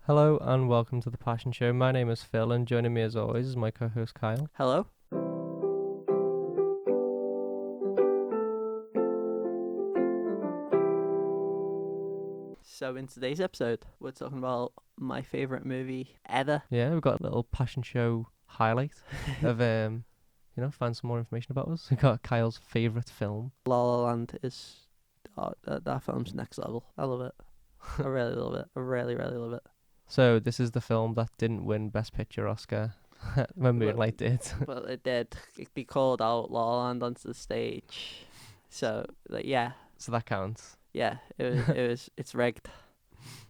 Hello and welcome to the Passion Show. My name is Phil, and joining me as always is my co-host Kyle. Hello. So in today's episode, we're talking about my favorite movie ever. Yeah, we've got a little Passion Show highlight of find some more information about us. We got Kyle's favorite film. La La Land is that film's next level. I love it. I really love it. I really, really love it. So this is the film that didn't win Best Picture Oscar when Moonlight did. But it did. They called out La La Land onto the stage. So yeah, So that counts. yeah, it's rigged.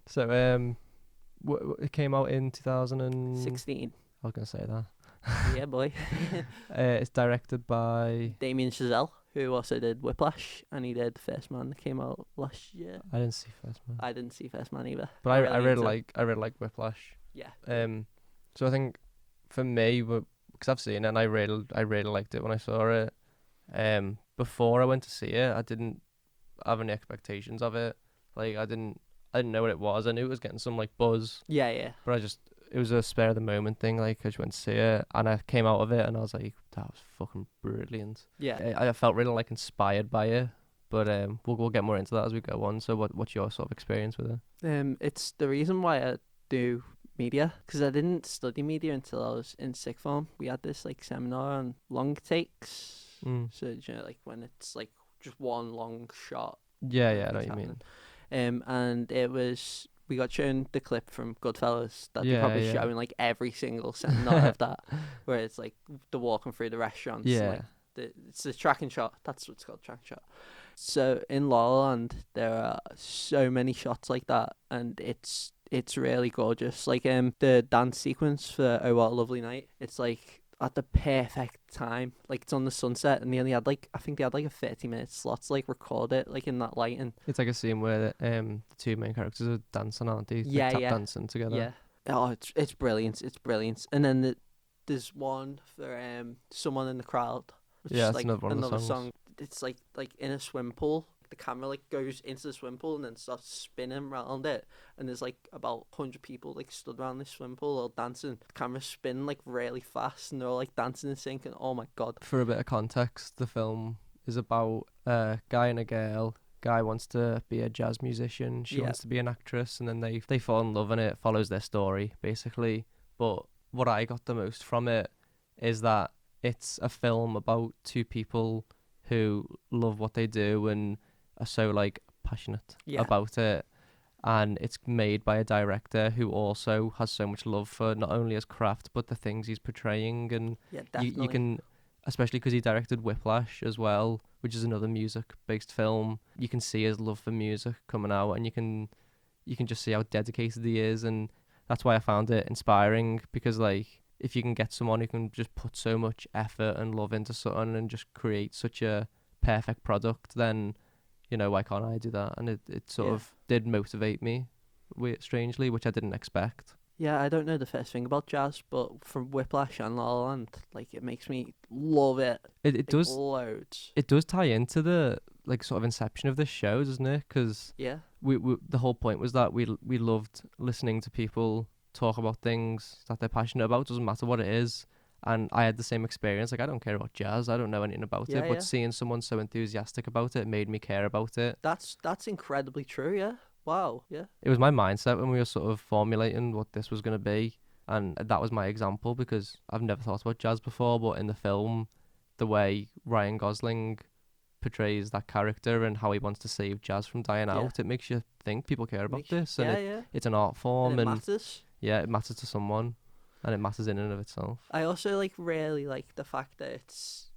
So it came out in 2000 16. I was gonna say that. Yeah, boy. It's directed by. Damien Chazelle, who also did Whiplash, and he did First Man that came out last year. I didn't see First Man, I didn't see First Man either. but I really like Whiplash. Yeah. So I think for me, because I've seen it and I really liked it when I saw it. Before I went to see it, I didn't have any expectations of it. Like I didn't know what it was. I knew it was getting some like buzz, Yeah. but it was a spare of the moment thing. Like I just went to see it and I came out of it and I was like, that was fucking brilliant. Yeah. I felt really like inspired by it. But we'll get more into that as we go on. So what's your sort of experience with it? It's the reason why I do media, because I didn't study media until I was in sixth form. We had this like seminar on long takes. So like when it's like just one long shot. Yeah, I know what you mean. And we got shown the clip from Goodfellas that they Yeah, probably yeah. show in like every single seminar of that, where it's like the walking through the restaurants. Yeah. Like it's the tracking shot. That's what it's called, tracking shot. So in La La Land, there are so many shots like that, and it's really gorgeous. Like the dance sequence for Oh What a Lovely Night. It's like at the perfect time. Like it's on the sunset, and they only had I think they had like a 30-minute slot to like record it like in that lighting. It's like a scene where the two main characters are dancing, aren't they? Yeah, Tap yeah. dancing together. Yeah. Oh, it's brilliant. It's brilliant. And then there's one for Someone in the Crowd. Which Yeah, is that's like another one of the songs. song. It's like in a swim pool. The camera like goes into the swim pool and then starts spinning around it. And there's like about 100 people like stood around this swim pool all dancing. The camera's spinning like really fast and they're all like dancing and sync. And oh my god. For a bit of context, the film is about a guy and a girl. Guy wants to be a jazz musician. She Yeah. wants to be an actress, and then they fall in love, and it follows their story basically. But what I got the most from it is that it's a film about two people who love what they do and are so like passionate Yeah. about it, and it's made by a director who also has so much love for not only his craft but the things he's portraying. And Yeah, you definitely. can, especially because he directed Whiplash as well, which is another music based film, you can see his love for music coming out, and you can just see how dedicated he is. And that's why I found it inspiring, because like if you can get someone who can just put so much effort and love into something and just create such a perfect product, then why can't I do that? And it sort Yeah. of did motivate me, strangely, which I didn't expect. Yeah, I don't know the first thing about jazz, but from Whiplash and La La Land, like it makes me love it. It Like, does loads. it does tie into the like sort of inception of this show, doesn't it? Because Yeah. we the whole point was that we loved listening to people talk about things that they're passionate about. Doesn't matter what it is. And I had the same experience. Like, I don't care about jazz. I don't know anything about Yeah, it. But yeah. seeing someone so enthusiastic about it made me care about it. That's incredibly true. Yeah. Wow. Yeah. It was my mindset when we were sort of formulating what this was going to be. And that was my example, because I've never thought about jazz before. But in the film, the way Ryan Gosling portrays that character and how he wants to save jazz from dying Yeah. out, it makes you think people care about this. And Yeah. it's an art form. And it matters. Yeah, it matters to someone. And it matters in and of itself. I also really like the fact that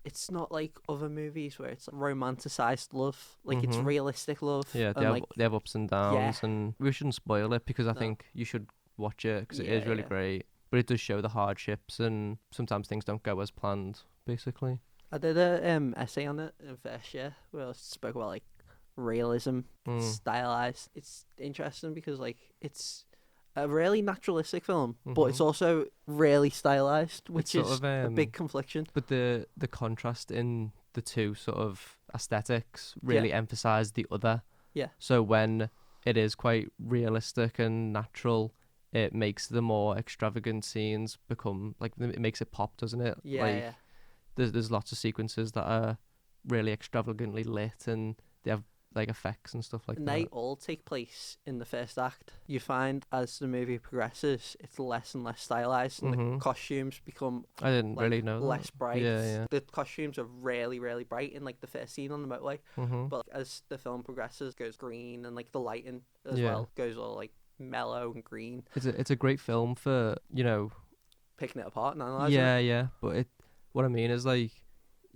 it's not like other movies where it's like romanticized love. Like it's Mhm. realistic love. Yeah, and like they have ups and downs, and we shouldn't spoil it, because I No. think you should watch it, because it Yeah, is really yeah. great. But it does show the hardships, and sometimes things don't go as planned, basically. I did a essay on it in first year where I spoke about like realism, stylized. It's interesting because like it's a really naturalistic film, but it's Mhm. also really stylized, which It's is sort of, a big confliction. But the contrast in the two sort of aesthetics really emphasise the other. Yeah. So when it is quite realistic and natural, it makes the more extravagant scenes become like it makes it pop, doesn't it? Yeah, Like yeah. there's lots of sequences that are really extravagantly lit and they have like effects and stuff like And that. they all take place in the first act. You find as the movie progresses, it's less and less stylized, and the Mhm. costumes become I didn't like really know less that. bright. Yeah, yeah. The costumes are really, really bright in like the first scene on the motorway. Mhm. But as the film progresses, it goes green, and like the lighting as Yeah. well goes all like mellow and green, It's a great film for, you know, picking it apart and analyzing it. yeah, yeah, but what I mean is like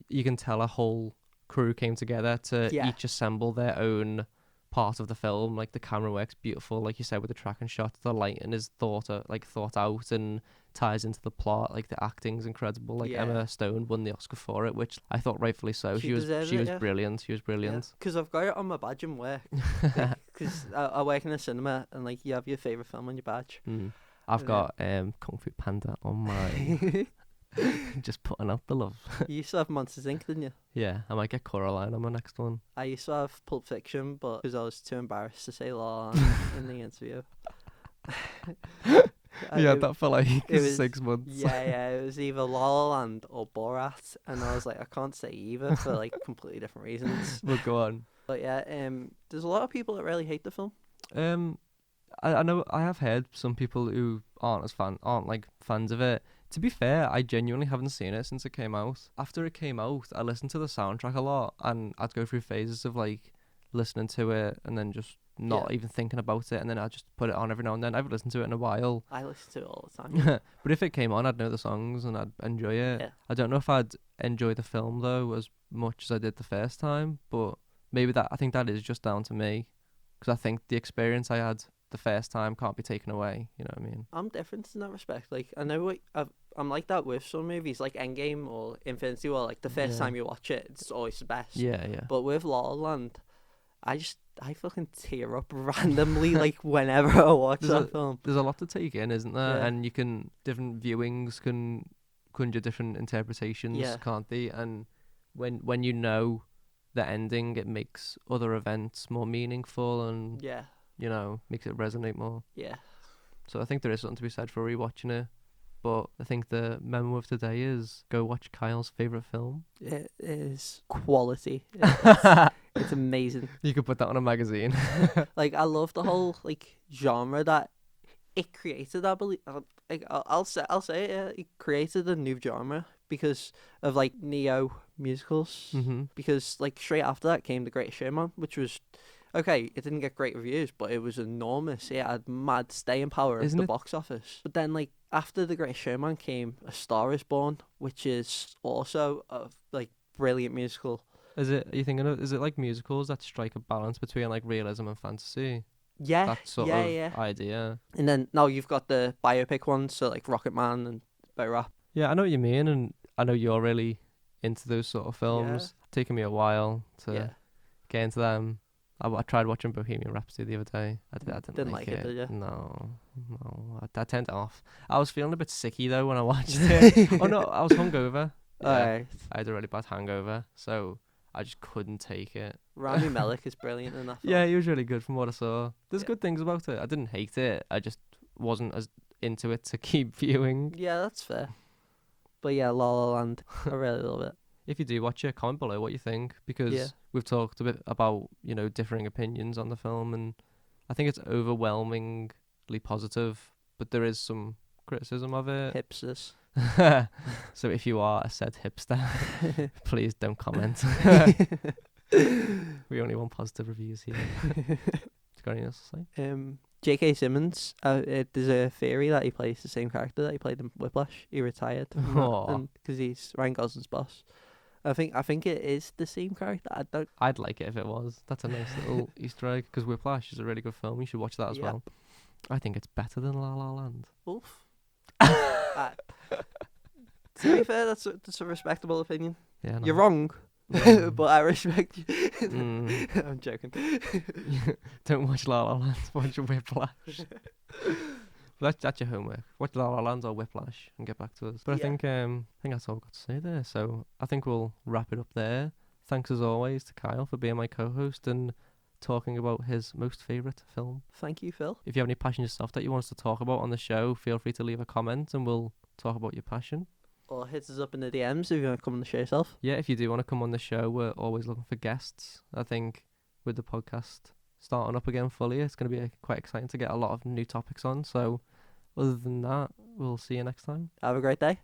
you can tell a whole crew came together to Yeah. each assemble their own part of the film. Like the camera works beautiful, like you said, with the tracking shot. The lighting is thought out and ties into the plot. Like the acting's incredible. Like Yeah. Emma Stone won the Oscar for it, which I thought rightfully so. She deserves it, yeah. Brilliant. She was brilliant. Because I've got it on my badge and work. Because I work in a cinema, and like you have your favorite film on your badge. I've Yeah. got Kung Fu Panda on my just putting out the love. You used to have Monsters Inc., didn't you? Yeah, I might get Coraline on my next one. I used to have Pulp Fiction, but because I was too embarrassed to say law in the interview. Yeah, that for like it was- 6 months. Yeah, it was either La La Land or Borat, and I was like, I can't say either for like completely different reasons. Well, go on. But yeah, there's a lot of people that really hate the film. I know I have heard some people who aren't like fans of it. To be fair, I genuinely haven't seen it since it came out. After it came out, I listened to the soundtrack a lot, and I'd go through phases of like listening to it and then just not Yeah. even thinking about it, and then I'd just put it on every now and then. I haven't listened to it in a while. I listen to it all the time. But if it came on, I'd know the songs and I'd enjoy it. Yeah. I don't know if I'd enjoy the film though as much as I did the first time, but maybe I think that is just down to me, because I think the experience I had the first time can't be taken away. You know what I mean? I'm different in that respect. Like I know I'm like that with some movies, like Endgame or Infinity War. Like the first Yeah. time you watch it, it's always the best. Yeah, yeah. But with La La Land, I fucking tear up randomly like whenever I watch There's that a- film. There's a lot to take in, isn't there? Yeah. And different viewings can conjure different interpretations, Yeah. can't they? And when you know the ending, it makes other events more meaningful and Yeah, you know makes it resonate more. yeah. So I think there is something to be said for rewatching it. But I think the memo of today is go watch Kyle's favorite film. It is quality. It's amazing. You could put that on a magazine. Like I love the whole like genre that it created. I believe. Like I'll say it. Yeah, it created a new genre because of like neo musicals. Mm-hmm. Because like straight after that came The Greatest Showman, which was okay. It didn't get great reviews, but it was enormous. It had mad staying power Isn't at it- the box office. But then like after The Greatest Showman came A Star Is Born, which is also a like brilliant musical. Is it? Are you thinking of? Is it like musicals that strike a balance between like realism and fantasy? Yeah, That sort yeah, of yeah. idea. And then now you've got the biopic ones, so like Rocket Man and Bo Rap. Yeah, I know what you mean, and I know you're really into those sort of films. Taking me a while to Yeah. get into them. I tried watching Bohemian Rhapsody the other day. I didn't Didn't like like it, did ya? No. I turned it off. I was feeling a bit sicky though when I watched it. Oh no, I was hungover. Yeah, Alright. I had a really bad hangover, so I just couldn't take it. Rami Malek is brilliant in that film. Yeah, he was really good from what I saw. There's Yeah. good things about it. I didn't hate it. I just wasn't as into it to keep viewing. Yeah, that's fair. But yeah, La La Land, I really love it. If you do watch it, comment below what you think, because Yeah. we've talked a bit about, differing opinions on the film, and I think it's overwhelmingly positive, but there is some criticism of it. Hipsters. So if you are a said hipster, please don't comment. We only want positive reviews here. You got anything else to say? J.K. Simmons, there's a theory that he plays the same character that he played in Whiplash. He retired Aw. because he's Ryan Gosling's boss. I think it is the same character. I don't. I'd like it if it was. That's a nice little Easter egg, because Whiplash is a really good film. You should watch that as Yeah. well. I think it's better than La La Land. Oof. To be fair, that's a respectable opinion. Yeah, no. You're wrong, Mm. but I respect you. Mm. I'm joking. Don't watch La La Land. Watch Whiplash. That's your homework. Watch La La Land or Whiplash and get back to us. But Yeah. I think that's all I've got to say there. So I think we'll wrap it up there. Thanks as always to Kyle for being my co-host, and talking about his most favourite film. Thank you, Phil. If you have any passionate stuff that you want us to talk about on the show, feel free to leave a comment and we'll talk about your passion. Or hit us up in the DMs if you want to come on the show yourself. Yeah, if you do want to come on the show, we're always looking for guests. I think with the podcast starting up again fully, it's going to be quite exciting to get a lot of new topics on. So other than that, we'll see you next time. Have a great day.